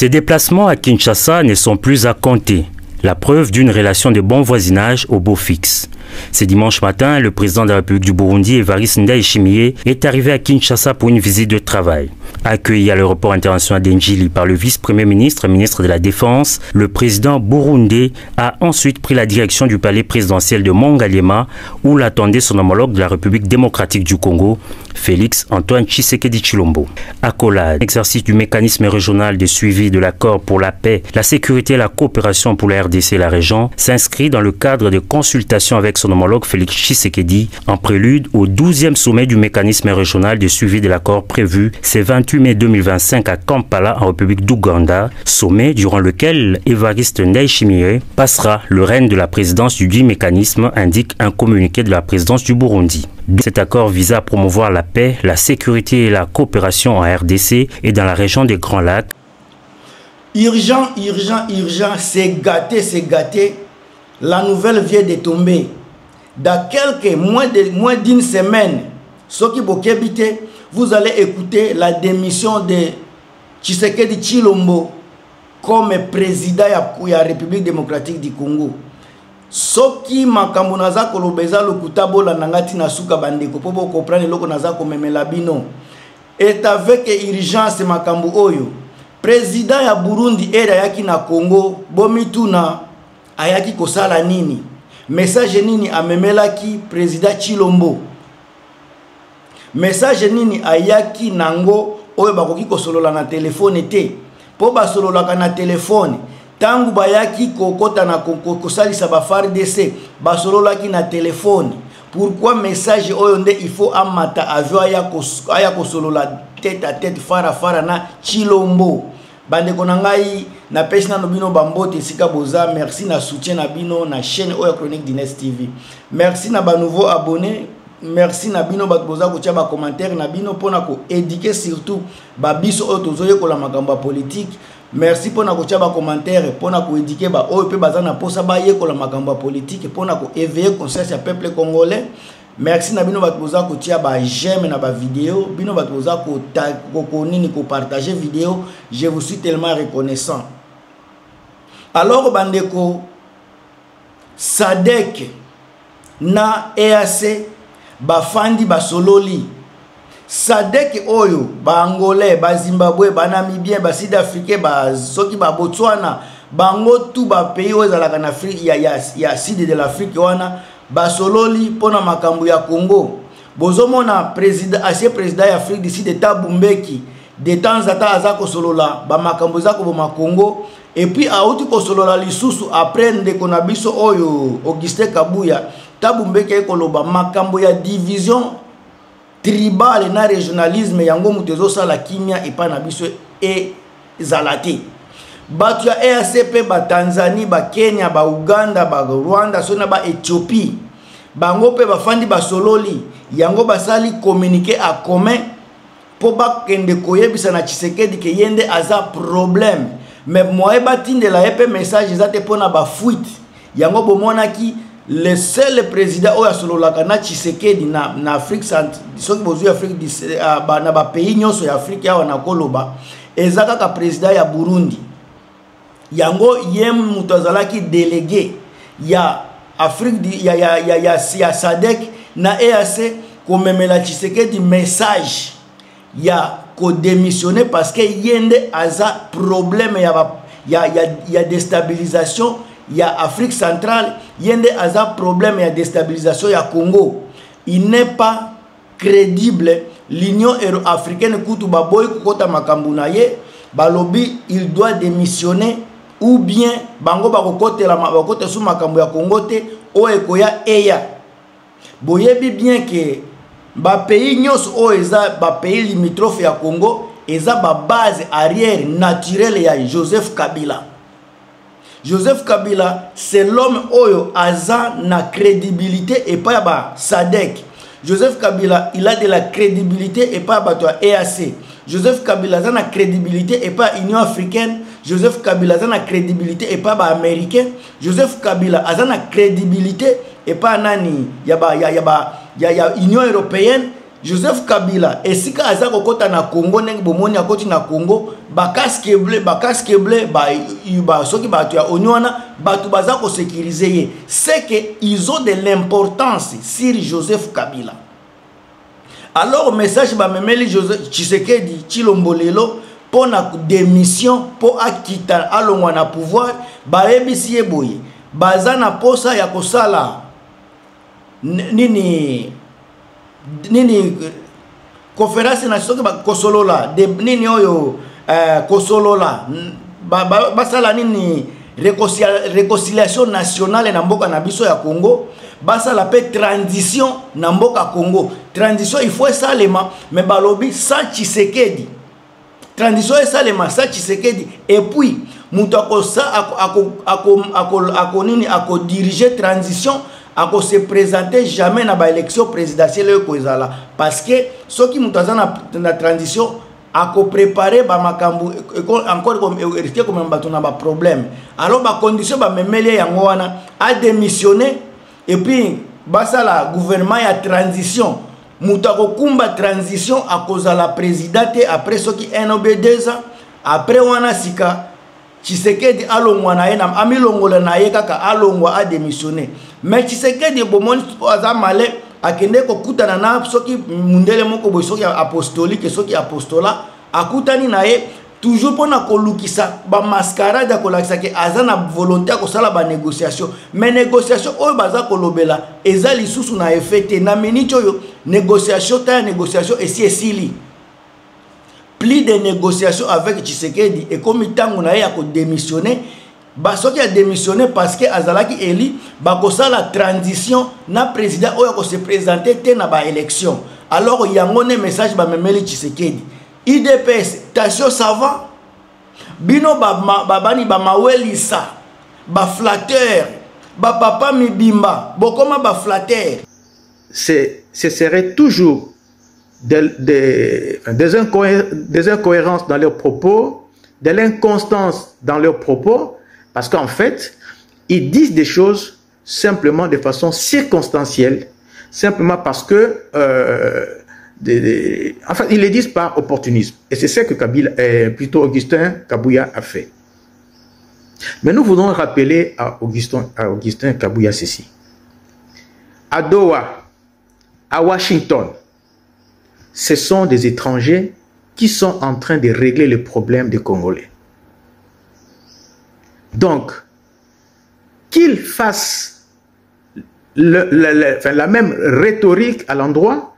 Ces déplacements à Kinshasa ne sont plus à compter. La preuve d'une relation de bon voisinage au beau fixe. Ce dimanche matin, le président de la République du Burundi, Evariste Ndayishimiye, est arrivé à Kinshasa pour une visite de travail. Accueilli à l'aéroport international d'Njili par le vice-premier ministre, ministre de la Défense, le président burundais a ensuite pris la direction du palais présidentiel de Mongalema, où l'attendait son homologue de la République démocratique du Congo, Félix Antoine Tshisekedi Tshilombo. Accolade, exercice du mécanisme régional de suivi de l'accord pour la paix, la sécurité et la coopération pour la RDC et la région, s'inscrit dans le cadre de consultations avec son homologue Félix Tshisekedi, en prélude au 12e sommet du mécanisme régional de suivi de l'accord prévu ce 28 mai 2025 à Kampala en République d'Ouganda, sommet durant lequel Evariste Ndayishimiye passera le règne de la présidence du dit mécanisme, indique un communiqué de la présidence du Burundi. Cet accord vise à promouvoir la paix, la sécurité et la coopération en RDC et dans la région des Grands Lacs. Urgent, urgent, urgent, c'est gâté. La nouvelle vient de tomber. Dans moins d'une semaine, ceux qui habité, vous allez écouter la démission de Tshisekedi Tshilombo comme président de la République démocratique du Congo. Soki makambo naza kolobeza lokutabo la nangati na suka bandeko pobo comprendre loko naza komemela bino. Et avec urgence makambo oyo. Président ya Burundi era yaki na Congo bomituna ayaki kosala nini? Message nini amemelaki président Tshilombo? Message nini ayaki nango oyo bakoki kosolola na telefone te? Po basololaka na telefone tangu bayaki kokota na kosalisa ba FARDC basololaki na telefone. Pourquoi message oyo nde il faut amata avion aya kosolola tête à tête fara na Tshilombo? Bande konangai na pesi na nobino bambote sika boza, merci na soutien na bino na chaîne Oyo Chronique d'Inès TV. Merci na ba nouveau abonné, merci na bino bat boza ko tia ba commentaire na bino pona ko éduquer surtout ba biso oyo tozoye ko la makambo politique. Merci pona ko tia ba commentaire pona ko éduquer ba oyo pe bazana posa ba ye ko la makambo politique pona ko éveiller conscience ya peuple congolais. Merci na bino bat boza ko tia ba j'aime na ba vidéo, bino bat boza ko nini ko partager vidéo, je vous suis tellement reconnaissant. Alors bandeko Sadek na EAC bafandi basololi Sadek oyo ba Angolais, ba Zimbabwe, ba Namibien, ba Sud-Africain, ba soki ba Botswana, bango tout ba pays oyo ezalaka na Afrique ya sud de l'Afrique wana basololi pona makambo ya Congo. Bozomona président ancien président ya Afrique du Sud Thabo Mbeki de temps en temps azako solola ba makambo zako bo Congo et puis auti ko solola lisusu après ndeko na biso oyo Augustin Kabuya Thabo Mbeki ekoloba makambo ya division tribal na régionalisme yango mutezo sala kimia epa na biso e zalati batu ya EACP ba Tanzanie ba Kenya ba Uganda ba Rwanda sona ba Ethiopie bango pe bafandi ba sololi yango basali communiquer à commun po ba kende koyebisa na Tshisekedi ke yende aza problème mais moi batinde la EP message zate pona ba fuite yango bomona ki le seul président oya sololaka na Tshisekedi na Afrique centrale soki bozu Afrique na ba pays nyonso ya Afrique ya wana koloba ezaka ka président ya Burundi yango yem mutazalaki délégué ya Afrique ya Sadek na EAC komemela Tshisekedi message ya ko démissionner parce que yende aza problème ya déstabilisation ya Afrique centrale yende aza problème ya déstabilisation ya Congo. Il n'est pas crédible l'Union africaine kutu baboy kokota makambu na ye balobi il doit démissionner ou bien bango bakokotela bakote sous makambo ya Congo te o ekoya eya boyebi bien que ba pays nyos o eza ba pays limitrophe ya Congo eza ba base arrière naturelle ya Joseph Kabila. Joseph Kabila c'est l'homme oyo aza na crédibilité et pas ba Sadek. Joseph Kabila il a de la crédibilité et pas ba toi EAC. Joseph Kabila a na crédibilité et pas Union africaine. Joseph Kabila a na crédibilité et pas ba américain. Joseph Kabila a na crédibilité et pas nani ya Union européenne Joseph Kabila esika aza kokota na Congo ndenge bomoni akoti na Congo ba casque bleu ba soki bato ya onywana bato baza ko sécuriser ye, c'est que ils ont de l'importance sur Joseph Kabila. Alors message ba memeli Joseph Tshisekedi Chilombolelo pour na démission pour akita alongwa na pouvoir ba ebisi ye boye baza na posa ya kosala nini conférence nationale ba kosolola de nini oyo kosolola basala nini réconciliation nationale na mboka na biso ya Congo, basala pe transition na mboka Congo. Transition il faut salema mais balobi sans Tshisekedi, transition est salema sans Tshisekedi, et puis muto ako diriger transition ako se présenter jamais na ba élection présidentielle ko ezala, parce que ceux qui muto na transition ako préparer ba makambu encore comme héritier comme bato na ba problème. Alors ba condition ba memeli yango wana a démissionner, et puis basala gouvernement ya transition muto kumba transition akoza la présidente après ceux qui un ou 2 ans après wana sika Tshisekedi alongwa na ye na amilongola na ye kaka alongwa a démissionner. Mais Tshisekedi bomoni aza male akende ko kutana na soki mundele moko boy soki apostolique soki apostola akutani na ye toujours pona kolukisa ba mascarade ko lakisa ke aza na volonté ko sala ba négociation, mais négociation oyo baza kolobela ezali susu na effet na minute oyo négociation et si esili plus de négociations avec Tshisekedi et comme tango na ye ko démissionner basoki a démissionné parce que azalaki eli bakosa la transition na président oyo ko se présenter te na ba élection. Alors yango ne message ba memeli Tshisekedi IDPS tasio ça va bino babani ba mawelisa ba flatteur ba papa mibimba bokoma ba flatteur. Ce serait toujours des incohérences dans leurs propos, de l'inconstance dans leurs propos, parce qu'en fait, ils disent des choses simplement de façon circonstancielle, simplement parce que, enfin, ils les disent par opportunisme. Et c'est ce que plutôt Augustin Kabouya a fait. Mais nous voulons rappeler à Augustin Kabouya ceci. À Doha, à Washington, ce sont des étrangers qui sont en train de régler les problèmes des Congolais. Donc, qu'ils fassent la même rhétorique à l'endroit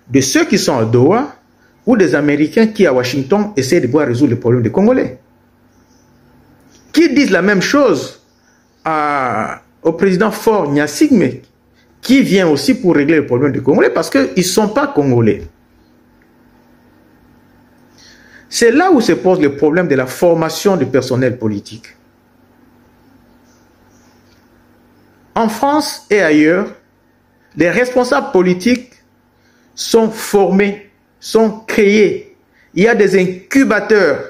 de ceux qui sont à Doha ou des Américains qui, à Washington, essaient de pouvoir résoudre les problèmes des Congolais. Qu'ils disent la même chose au président Faure Gnassingbé, qui vient aussi pour régler les problèmes des Congolais, parce qu'ils ne sont pas Congolais. C'est là où se pose le problème de la formation du personnel politique. En France et ailleurs, les responsables politiques sont formés, sont créés. Il y a des incubateurs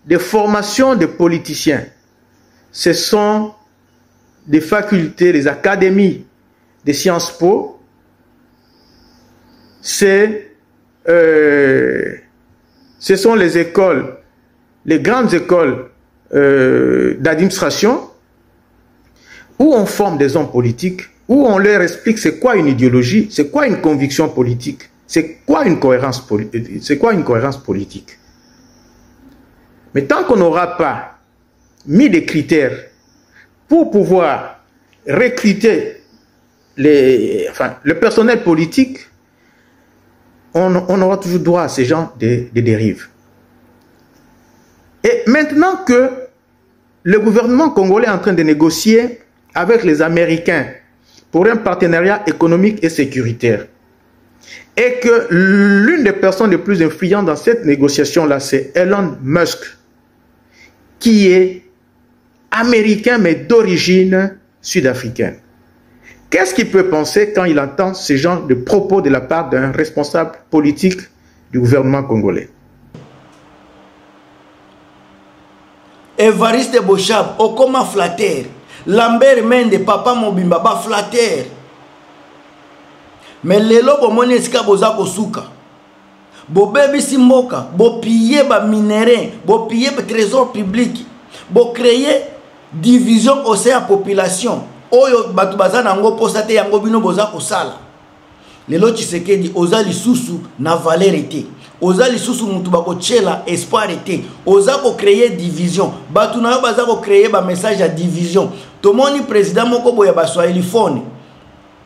de formation de politiciens. Ce sont des facultés, des académies de Sciences Po. Ce sont les écoles, les grandes écoles d'administration où on forme des hommes politiques, où on leur explique c'est quoi une idéologie, c'est quoi une conviction politique, c'est quoi une cohérence politique. Mais tant qu'on n'aura pas mis des critères pour pouvoir recruter le personnel politique, on aura toujours droit à ces genres de dérives. Et maintenant que le gouvernement congolais est en train de négocier avec les Américains pour un partenariat économique et sécuritaire, et que l'une des personnes les plus influentes dans cette négociation-là, c'est Elon Musk, qui est américain mais d'origine sud-africaine. Qu'est-ce qu'il peut penser quand il entend ce genre de propos de la part d'un responsable politique du gouvernement congolais? Évariste Bochab, Okoma flatteur. Lambert Mende, Papa Mobimba, ba flatteur. mais lelo bomoni esika boza kosuka bobebisi mboka bopiller ba minéraux bopiller ba trésor public bocréer division au sein de la population oyo batu baza nango posa te yango bino boza kosala lelo Tshisekedi oza lisusu na valeur ete oza lisusu mutu bakochela espoir ete oza ko créer division batu na yo baza ko créer ba message ya division tomoni président moko boya ba swahiliphone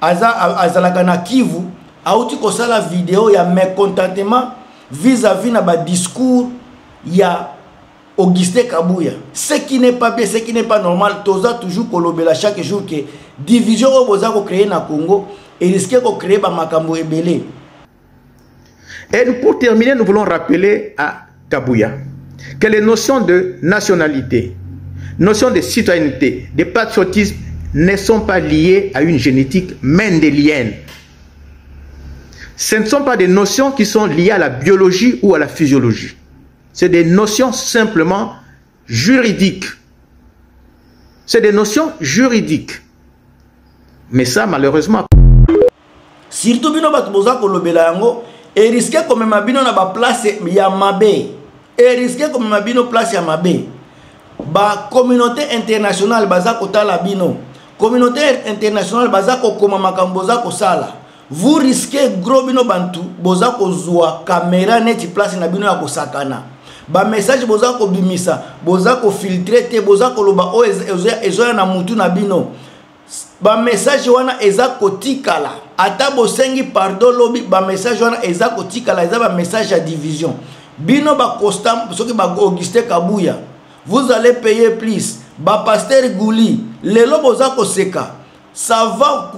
azalaka na Kivu auti kosala vidéo ya mécontentement vis-à-vis na ba discours ya Augustin Kabouya. Ce qui n'est pas bien, ce qui n'est pas normal, toza toujours kolobela chaque jour que division au boza ko créer na Congo et risquer ko créer ba makambo ebele. Et pour terminer, nous voulons rappeler à Kabouya que les notions de nationalité, notions de citoyenneté, de patriotisme ne sont pas liées à une génétique mendélienne. Ce ne sont pas des notions qui sont liées à la biologie ou à la physiologie. C'est des notions simplement juridiques. C'est des notions juridiques. Mais ça, malheureusement... Surtout, bino batu boza kolobela yango, et risquer comme mabino na ba place ya mabe. Et risquer comme mabino place ya mabe. Ba communauté internationale baza kotala bino. Communauté internationale baza kokoma makambo boza kosala. Vous risquez gros bino bantu boza kozwa caméra neti place na bino ya kosakana. Ba message boza ko bimisa boza ko filtrer te boza ko loba o ezoya na mutu na bino ba message wana eza kotikala ata bosengi pardon lobi ba message wana eza kotikala eza ba message ya division bino ba constant soki ba Augustin Kabouya vous allez payer plus ba pasteur Gouli lelo boza ko seka ça va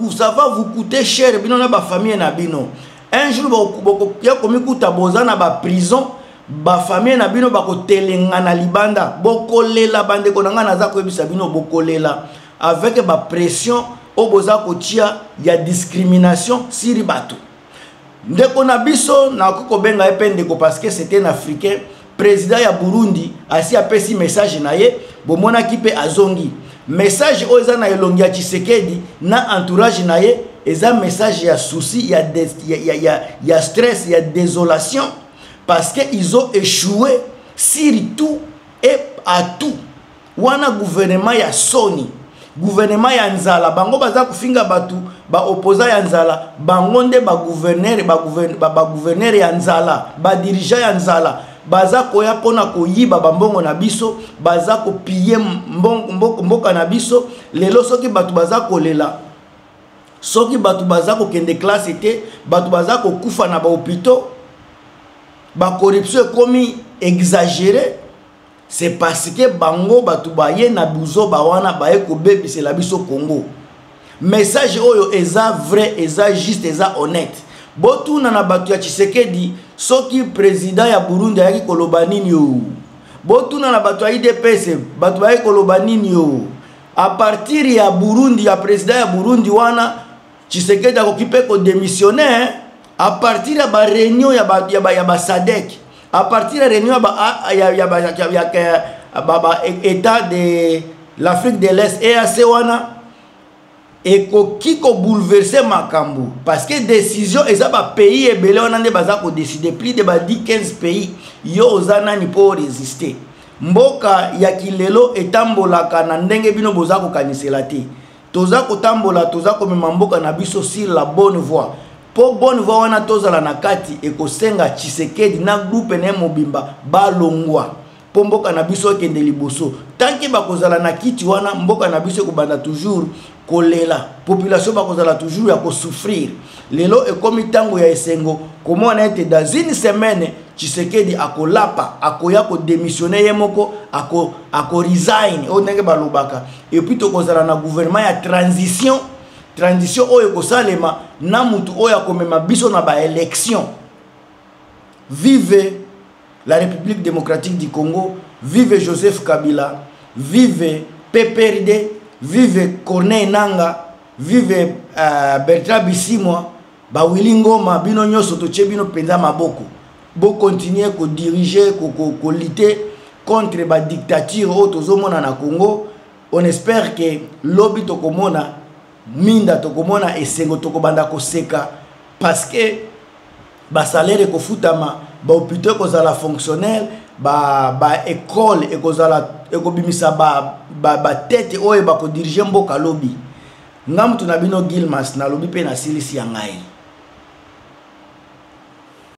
vous coûter cher bino na ba famille na bino un jour boko ya komikuta boza na ba prison ba famille na bino bako telenga na libanda bokolela bande konanga naza ko ebisa bino bokolela avec ba pression oboza kotia ya discrimination siri bato ndeko na biso na ko benga epende ko parce que c'était un africain président ya Burundi asi apesi message na ye bomona kipe azongi message oza na elongi ya Tshisekedi na entourage na ye eza message ya souci ya stress ya désolation parce qu'ils ont échoué sur tout et à tout. Wana gouvernement ya Sony, gouvernement ya Nzala, bango baza kufinga batu, ba opposa ya Nzala, bango nde ba gouverneur ya Nzala, ba dirigeant ya Nzala, baza koya pona koyiba bambongo na biso, baza ko piller mboka na biso, lelo soki batu baza kolela. Soki batu baza ko kende classe te, batu baza ko kufa na ba hôpitaux. La corruption est commis exagérée, c'est parce que bango batu baye na buzo bawana baye ko bebi c'est la biso Congo. Message oyo eza vrai, eza juste, eza honnête. Botu na batu ya Tshisekedi soki président ya Burundi yaki koloba nini yo. Botu na batu ya IDPS batu baye koloba nini yo. À partir ya Burundi ya président ya Burundi wana Tshisekedi akokipe ko démissionner. À partir de la réunion ya ba SADC, à partir de la réunion état de l'Afrique de l'Est et ASEAN et qui ko bouleverser makambo parce que décision eza ba pays ebele on ande baza ko décider plus de ba 15 pays yo ozana ni pour résister mboka ya kilelo etambolaka na ndenge bino boza ko kanisela te toza ko tambola toza ko mema mboka na biso sur la bonne voie. Po bonne voie wana tozala na kati ekosenga Tshisekedi na groupe na mobimba balongwa po mboka na biso kende liboso tanki bakozala na kiti wana mboka na biso kobanda toujours kolela population bakozala toujours ya ko souffrir lelo ekomi tango ya esengo komona ete dans une semaine Tshisekedi akolapa akoya ko démissionner yemoko ako resign o ndenge balobaka et puis tokozala na gouvernement ya transition oyo kosalema na mutu oyo komema biso na ba élection. Vive la République démocratique du Congo, vive Joseph Kabila, vive PPRD, vive Corneille Nangaa, vive Bertrand Bisimwa, ba Willy Ngoma bino nyoso toche bino penza maboko. Bo continuer ko diriger ko lutter contre ba dictature o tozomona na Congo. On espère que lobby tokomona minda tokomona esengo tokobanda koseka parce que ba salaire ekofutama ba hôpital ekozala fonctionnel ba école ekozala ekobimisa ba tête oyo ba ko diriger mboka lobi ngam tunabino Gilmas na lobi pe na silisi ya ngai